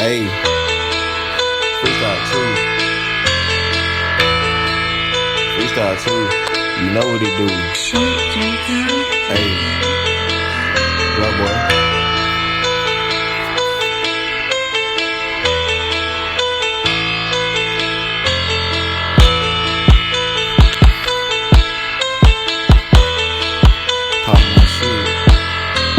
Hey, freestyle too. Freestyle too. You know what it do. Hey, blood boy. Pop my shit.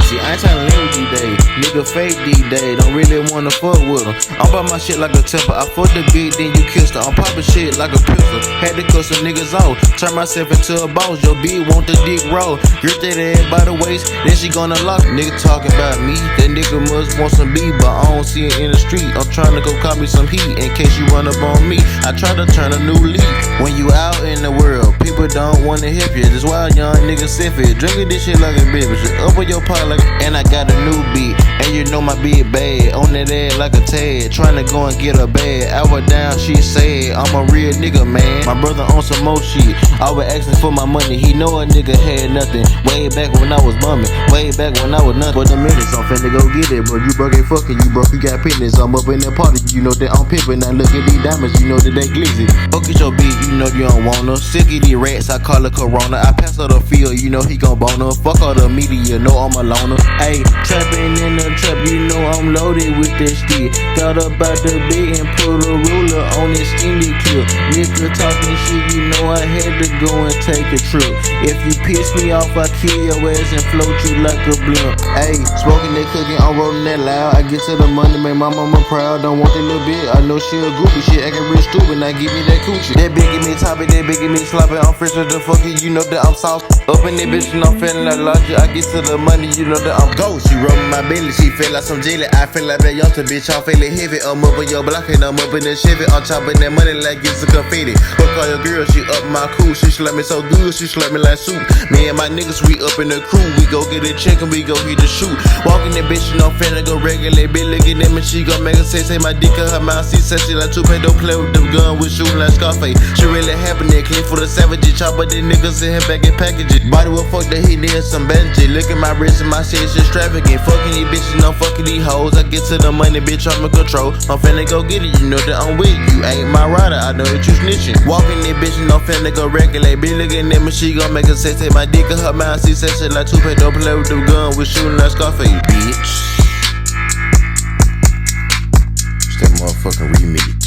See, I ain't tryna live with D-Day. Nigga fake D-Day, don't really wanna fuck with him. I'm by my shit like a temper. I fuck the bitch, then you kissed her. I'm poppin' shit like a pistol. Had to cut some niggas off. Turn myself into a boss. Your bitch want the dick roll. Grip that ass by the waist, then she gonna lock. Nigga talking about me. That nigga must want some beef, but I don't see it in the street. I'm tryna go cop me some heat in case you run up on me. I try to turn a new leaf. When you out in the world, people don't wanna help you. That's why young niggas sip it. Drinking this shit like a bitch. Up with your pot like, and I got a new beat. And you know my beat bad. On that ass like a tag. Tryna go and get a bag. I was down, she said, I'm a real nigga, man. My brother on some more shit. I was asking for my money. He know a nigga had nothing. Way back when I was bumming. Way back when I was nothing. For the minutes, I'm finna go get it, bro. You broke ain't fucking. You broke, you got business. I'm up in that party. You know that I'm pimping. Now look at these diamonds. You know that they glizzy. Fuck at your beat. You know you don't want her. Sick of these rats. I call her Corona. I pass her the field. You know he gon' bone her. Fuck all the media. Know I'm a loner. Ayy, trapping in the trap. You know I'm loaded with that stick. Thought about the bit and put a ruler on this skinny clip. Nigga talking shit. You know I had to go and take a trip. If you piss me off, I kill your ass and float you like a blunt. Ayy, smoking that cookie, I'm rolling that loud. I get to the money, make my mama proud. Don't want that little bit. I know she a groupie. She acting real stupid. Now give me that coochie. That big give me topic, that big give me sloppy. I'm fresh with the fuck you know that I'm sauce. Up in that bitch and I'm feeling like logic. I get to the money, you know that I'm ghost. She rubbing my belly, she feel like some jelly. I feel like that youngster bitch, I'm feeling heavy. I'm up in your block and I'm up in the Chevy. I'm chopping that money like it's a confetti. Fuck all your girl, she up my cool. She slap me so good, she slap me like soup. Me and my niggas, we up in the crew. We go get a check and we go hit the shoot. Walking that bitch, you know, finna go regulate. Bitch looking at me, she gon' make her say my dick in her mouth. She said she like Tupac, don't play with the gun, we shooting like Scarface. She really happening, clean for the savages. Chop up these niggas in her back and package it. Body will fuck that he need some bandage. Look at my wrist and my shit, it's extravagant. Fucking these bitches, I'm fucking these hoes. I get to the money, bitch, I'm in control. I'm finna go get it, you know that I'm with you. Ain't my rider, I know that you snitching. Walking this bitch and I'm finna go regulate. Bitch looking at me, she gon' make her say, take my dick in her mouth. She said shit like Tupac, don't play with the gun, we shooting like Scarface, bitch. It's that motherfucking remix.